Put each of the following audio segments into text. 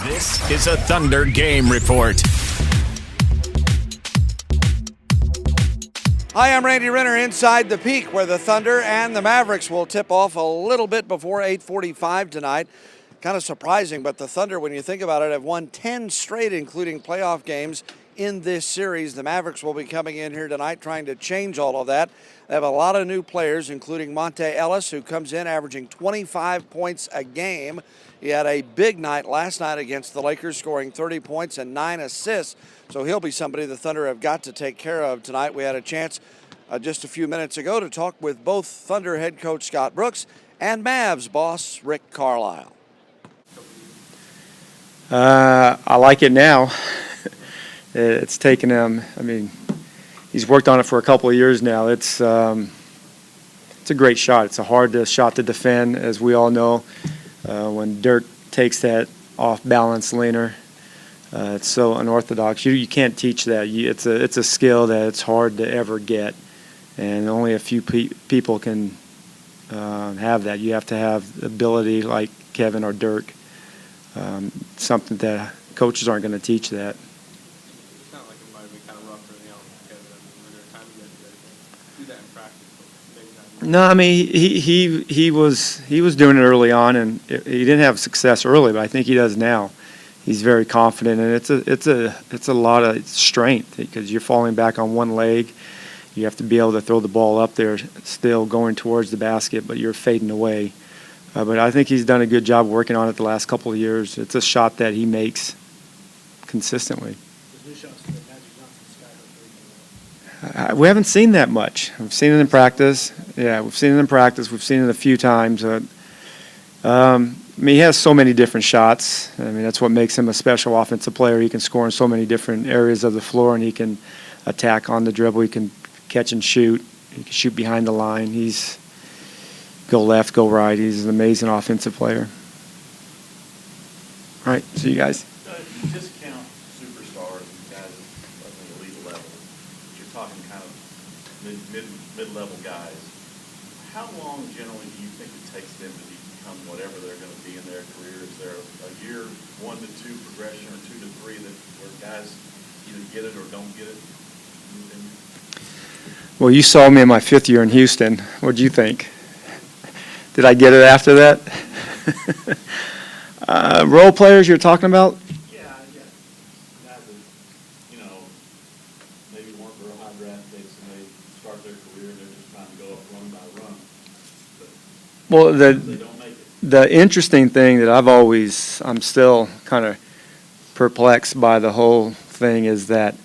This is a Thunder Game Report. Hi, I'm Randy Renner inside the Peak, where the Thunder and the Mavericks will tip off a little bit before 8:45 tonight. Kind of surprising, but the Thunder, when you think about it, have won 10 straight, including playoff games in this series. The Mavericks will be coming in here tonight trying to change all of that. They have a lot of new players, including Monte Ellis, who comes in averaging 25 points a game. He had a big night last night against the Lakers, scoring 30 points and 9 assists. So he'll be somebody the Thunder have got to take care of tonight. We had a chance just a few minutes ago to talk with both Thunder head coach Scott Brooks and Mavs boss Rick Carlisle. I like it now. It's taken him, he's worked on it for a couple of years now. It's a great shot. It's a hard shot to defend, as we all know. When Dirk takes that off-balance leaner, it's so unorthodox. You can't teach that. It's a skill that it's hard to ever get, and only a few people can have that. You have to have ability like Kevin or Dirk. Something that coaches aren't going to teach that. It's not like it might be kind of rough or anything else, Kevin. Were there times you had to do that in practice? No, he was doing it early on, and he didn't have success early, but I think he does now. He's very confident, and it's a lot of strength because you're falling back on one leg. You have to be able to throw the ball up there, still going towards the basket, but you're fading away. But I think he's done a good job working on it the last couple of years. It's a shot that he makes consistently. We haven't seen that much. We've seen it in practice. Yeah, we've seen it in practice. We've seen it a few times. He has so many different shots. That's what makes him a special offensive player. He can score in so many different areas of the floor, and he can attack on the dribble. He can catch and shoot. He can shoot behind the line. He's go left, go right. He's an amazing offensive player. All right, see you guys. You discount superstars and guys of the elite level. You're talking kind of mid-level guys. How long generally do you think it takes them to become whatever they're going to be in their career? Is there a year 1 to 2 progression or 2 to 3 where guys either get it or don't get it? Well, you saw me in my 5th year in Houston. What did you think? Did I get it after that? Role players you're talking about? Yeah. Guys that, maybe weren't real high draft picks and they start their career and they're just trying to go up run by run. But Well, they don't make it. the interesting thing that I'm still kind of perplexed by the whole thing is that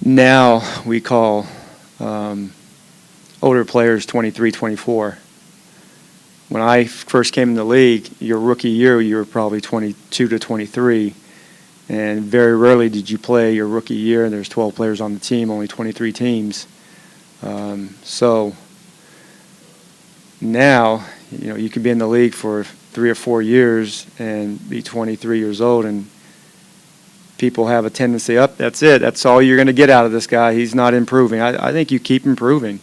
now we call older players 23, 24. When I first came in the league, your rookie year, you were probably 22 to 23, and very rarely did you play your rookie year, and there's 12 players on the team, only 23 teams. So now, you could be in the league for 3 or 4 years and be 23 years old, and people have a tendency, that's it. That's all you're going to get out of this guy. He's not improving. I think you keep improving.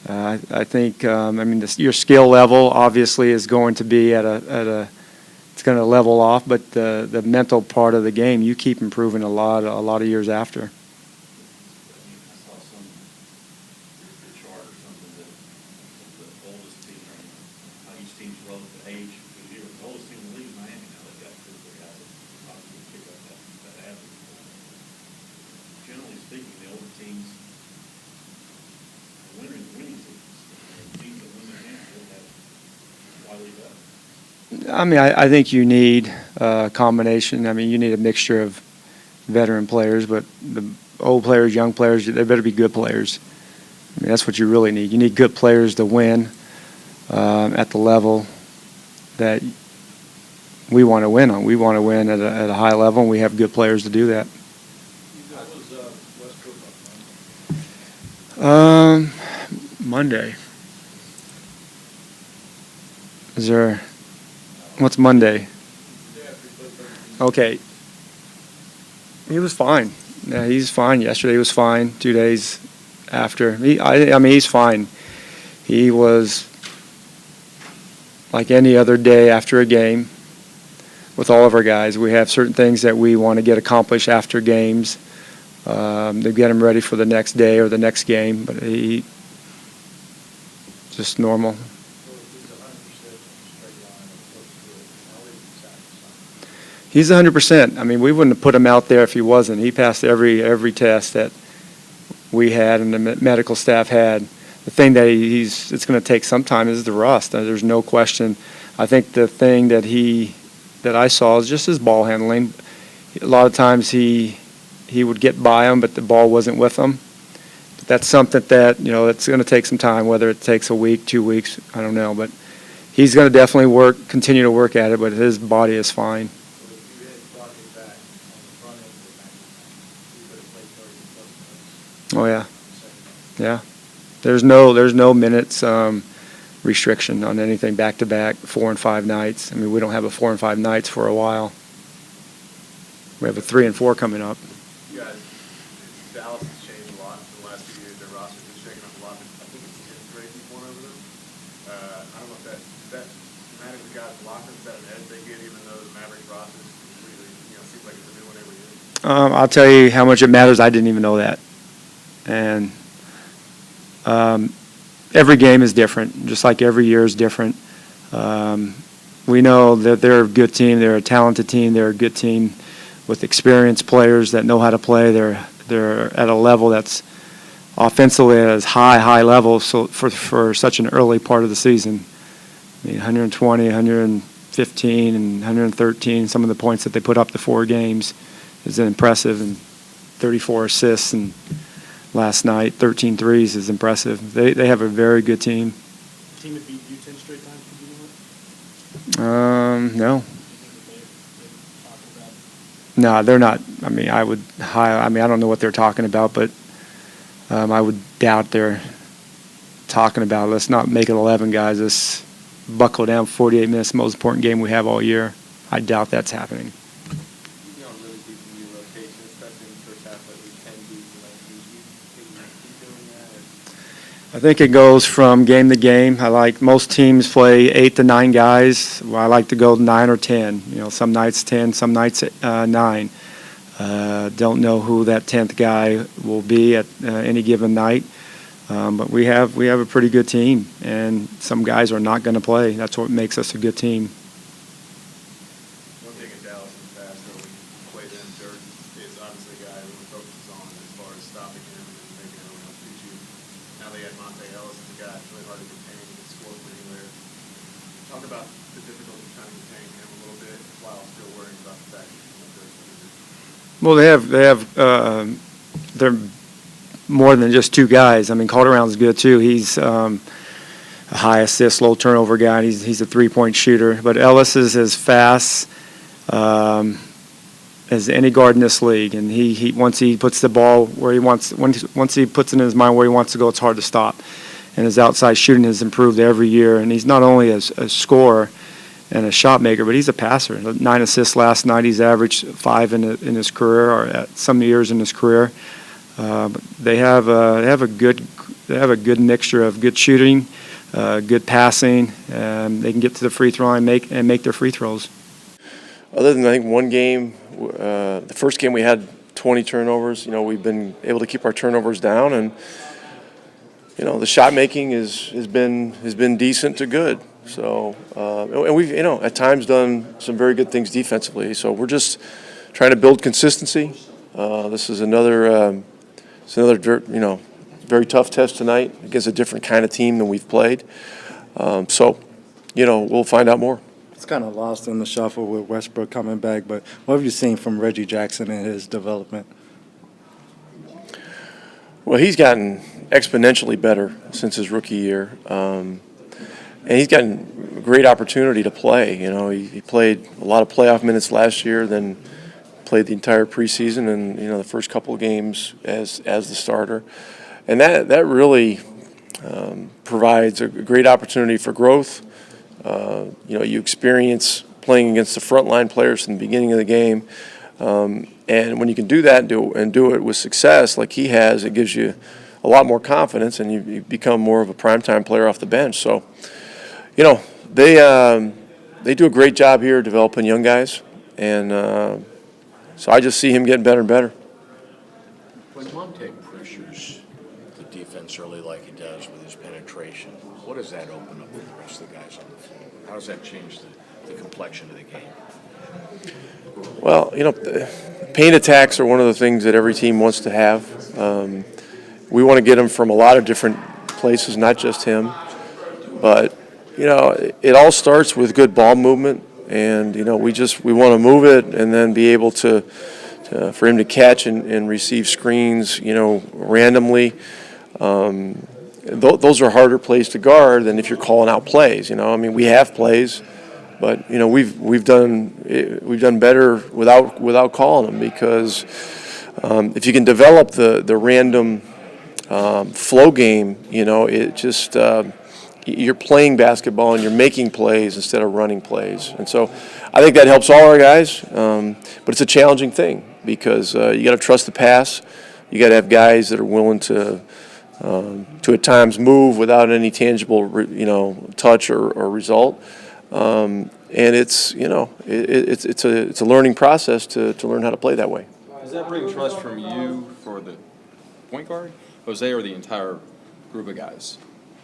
I think, your skill level obviously is going to be it's going to level off, but the mental part of the game, you keep improving a lot of years after. I saw some chart or something that the oldest team, how each team's relative age. Because the oldest team in the league is Miami now. They've got 2 or 3 guys that obviously pick up that average. Generally speaking, the older teams, winning teams, teams that win their handful have widely better. I think you need a combination. You need a mixture of veteran players, but the old players, young players, they better be good players. That's what you really need. You need good players to win at the level that we want to win on. We want to win at a high level, and we have good players to do that. Monday. What's Monday? Okay. He was fine. Yeah, he's fine. Yesterday was fine. 2 days after. He's fine. He was like any other day after a game. with all of our guys. We have certain things that we want to get accomplished after games to get him ready for the next day or the next game. But he just normal. He's 100%. I mean, we wouldn't have put him out there if he wasn't. He passed every test that we had and the medical staff had. The thing that it's going to take some time is the rust. There's no question. I think the thing that I saw is just his ball handling. A lot of times he would get by him, but the ball wasn't with him. But that's something that, it's going to take some time, whether it takes a week, 2 weeks, I don't know. But he's going to definitely continue to work at it, but his body is fine. Oh yeah, yeah. There's no minutes restriction on anything back to back 4 and 5 nights. I mean, we don't have a 4 and 5 nights for a while. We have a 3 and 4 coming up. You guys, Dallas has changed a lot in the last few years. Their roster's been shaken up a lot. I think it's 10th grade you've won over them. I don't know if that matters to guys' lockers. Is that an edge they get, even though the Mavericks roster completely, seems like it's a new one every year? I'll tell you how much it matters. I didn't even know that. And every game is different, just like every year is different. We know that they're a good team. They're a talented team. They're a good team with experienced players that know how to play. They're at a level that's offensively at a high level. So for such an early part of the season, I mean, 120, 115, and 113. Some of the points that they put up the 4 games is impressive, and 34 assists and last night, 13 threes is impressive. They have a very good team. The team that beat you 10 straight times, could you know it? No. No, they're not. I mean, I don't know what they're talking about, but I would doubt they're talking about, let's not make it 11 guys. Let's buckle down 48 minutes, the most important game we have all year. I doubt that's happening. Really deep in your rotation, especially in the first half, like we can do keep doing that? I think it goes from game to game. Most teams play 8 to 9 guys. Well, I like to go 9 or 10. Some nights 10, some nights 9. Don't know who that 10th guy will be at any given night. But we have a pretty good team, and some guys are not going to play. That's what makes us a good team. One thing in Dallas in the past, though, when you play them, Dirk is obviously a guy everyone focuses on as far as stopping him and making everyone else beat you. Now they had Monte Ellis as a guy. It's really hard to contain. He can score from anywhere. Talk about the difficulty trying to contain him a little bit while still worrying about the fact that Dirk's going to do. Well, they're more than just 2 guys. I mean, Calderon's good too. He's a high assist, low turnover guy. He's a 3-point shooter. But Ellis is as fast as any guard in this league, and he once he puts the ball where he wants, once he puts it in his mind where he wants to go, it's hard to stop. And his outside shooting has improved every year. And he's not only a scorer and a shot maker, but he's a passer. 9 assists last night. He's averaged 5 in his career, or at some years in his career. But they have a good mixture of good shooting, good passing. They can get to the free throw line and make their free throws. Other than I think one game, the first game we had 20 turnovers. We've been able to keep our turnovers down, and the shot making has been decent to good. So and we've at times done some very good things defensively. So we're just trying to build consistency. This is another very tough test tonight against a different kind of team than we've played. So we'll find out more. It's kind of lost in the shuffle with Westbrook coming back, but what have you seen from Reggie Jackson and his development? Well, he's gotten exponentially better since his rookie year, and he's gotten a great opportunity to play. He played a lot of playoff minutes last year, then played the entire preseason and the first couple of games as the starter, and that really provides a great opportunity for growth. You experience playing against the frontline players from the beginning of the game, and when you can do that and do it with success like he has, it gives you a lot more confidence, and you become more of a primetime player off the bench. So, they they do a great job here developing young guys, and so I just see him getting better and better. When Monte pressures the defense early like he does with his penetration, what does that open up with the rest of the guys on the floor? How does that change the complexion of the game? Well, paint attacks are one of the things that every team wants to have. We want to get them from a lot of different places, not just him. But, it all starts with good ball movement. And, we want to move it and then be able to for him to catch and receive screens, randomly. Those are harder plays to guard than if you're calling out plays. We have plays. But we've done better without calling them, because if you can develop the random flow game, it just you're playing basketball and you're making plays instead of running plays, and so I think that helps all our guys. But it's a challenging thing because you got to trust the pass. You got to have guys that are willing to at times move without any tangible touch or result. And it's it's a learning process to learn how to play that way. Does that bring trust from you for the point guard, Jose, or the entire group of guys,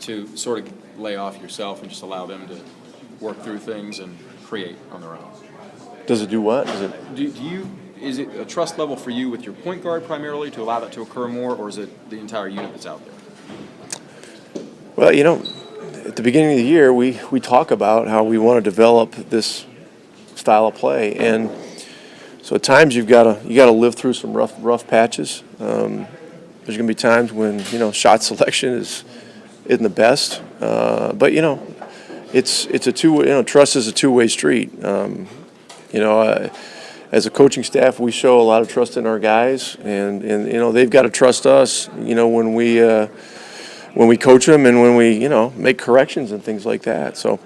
to sort of lay off yourself and just allow them to work through things and create on their own? Does it do what? Is it a trust level for you with your point guard primarily to allow that to occur more, or is it the entire unit that's out there? Well, at the beginning of the year, we talk about how we want to develop this style of play, and so at times you got to live through some rough patches. There's going to be times when shot selection isn't the best, but it's a two. Trust is a two-way street. As a coaching staff, we show a lot of trust in our guys, and they've got to trust us. When we coach them and when we make corrections and things like that. So,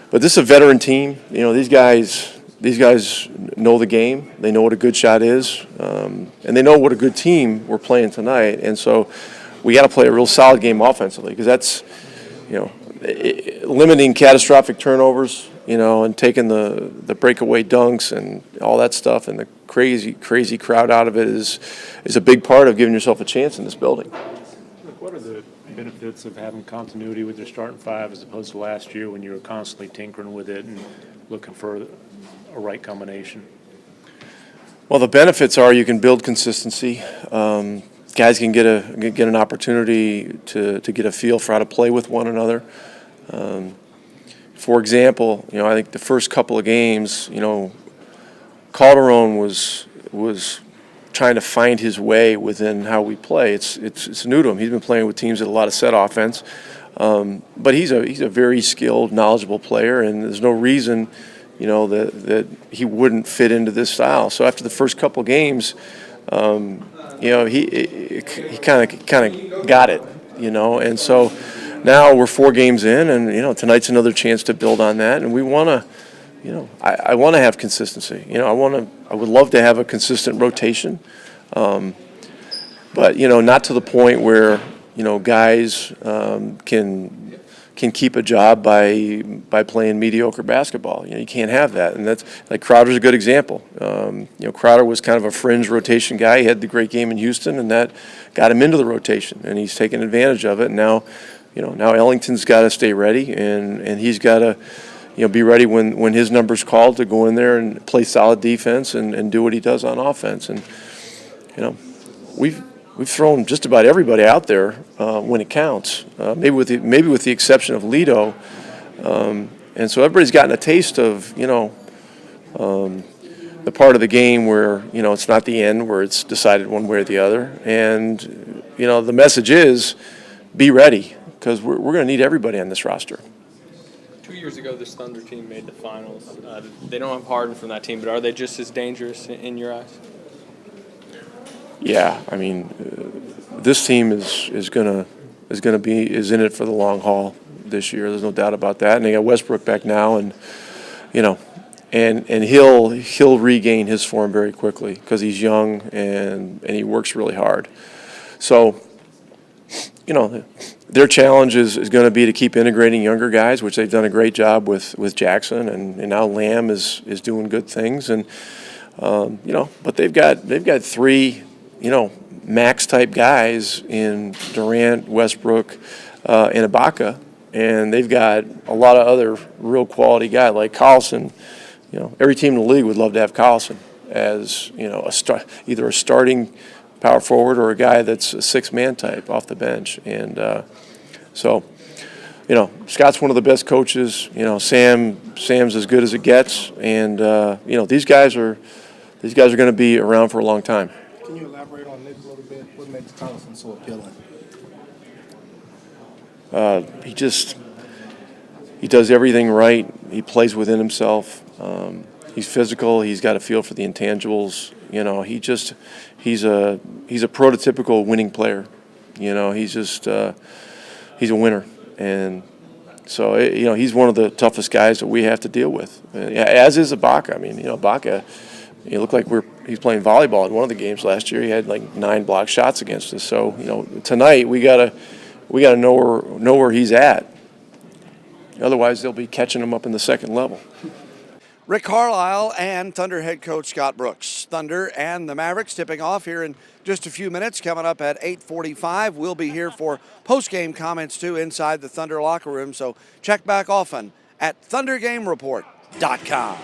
but this is a veteran team. These guys know the game. They know what a good shot is, and they know what a good team we're playing tonight. And so, we got to play a real solid game offensively, because that's limiting catastrophic turnovers. And taking the breakaway dunks and all that stuff and the crazy crowd out of it is a big part of giving yourself a chance in this building. What are the benefits of having continuity with your starting five as opposed to last year when you were constantly tinkering with it and looking for a right combination? Well, the benefits are you can build consistency. Guys can get an opportunity to get a feel for how to play with one another. For example, I think the first couple of games, Calderon was trying to find his way within how we play. It's new to him. He's been playing with teams with a lot of set offense, but he's a very skilled, knowledgeable player, and there's no reason, that he wouldn't fit into this style. So after the first couple of games, he kind of got it, and so. Now we're 4 games in, and tonight's another chance to build on that. And we want to, I want to have consistency. I would love to have a consistent rotation, but not to the point where guys can keep a job by playing mediocre basketball. You can't have that, and that's like Crowder's a good example. Crowder was kind of a fringe rotation guy. He had the great game in Houston, and that got him into the rotation, and he's taken advantage of it. And now. Now Ellington's got to stay ready, and he's got to, be ready when his number's called to go in there and play solid defense and do what he does on offense. And we've thrown just about everybody out there when it counts, maybe with the exception of Lito, and so everybody's gotten a taste of the part of the game where it's not the end, where it's decided one way or the other. And the message is be ready, because we're going to need everybody on this roster. 2 years ago, this Thunder team made the finals. They don't have Harden from that team, but are they just as dangerous in your eyes? Yeah, this team is going to be in it for the long haul this year. There's no doubt about that. And they got Westbrook back now, and and he'll regain his form very quickly because he's young and he works really hard. So. their challenge is going to be to keep integrating younger guys, which they've done a great job with Jackson, and now Lamb is doing good things, and but they've got 3 max type guys in Durant, Westbrook, and Ibaka, and they've got a lot of other real quality guys like Collison. Every team in the league would love to have Collison as either a starting power forward or a guy that's a 6-man type off the bench, and so Scott's one of the best coaches. Sam's as good as it gets, and these guys are going to be around for a long time. Can you elaborate on Nick a little bit? What makes Collison so appealing? He does everything right. He plays within himself. He's physical. He's got a feel for the intangibles. He's a prototypical winning player. He's a winner, and so he's one of the toughest guys that we have to deal with. As is Ibaka. I mean, Ibaka. He looked like he's playing volleyball in one of the games last year. He had like 9 blocked shots against us. So tonight we gotta know where he's at. Otherwise, they'll be catching him up in the second level. Rick Carlisle and Thunder head coach Scott Brooks. Thunder and the Mavericks tipping off here in just a few minutes. Coming up at 8:45, we'll be here for post-game comments too inside the Thunder locker room. So check back often at thundergamereport.com.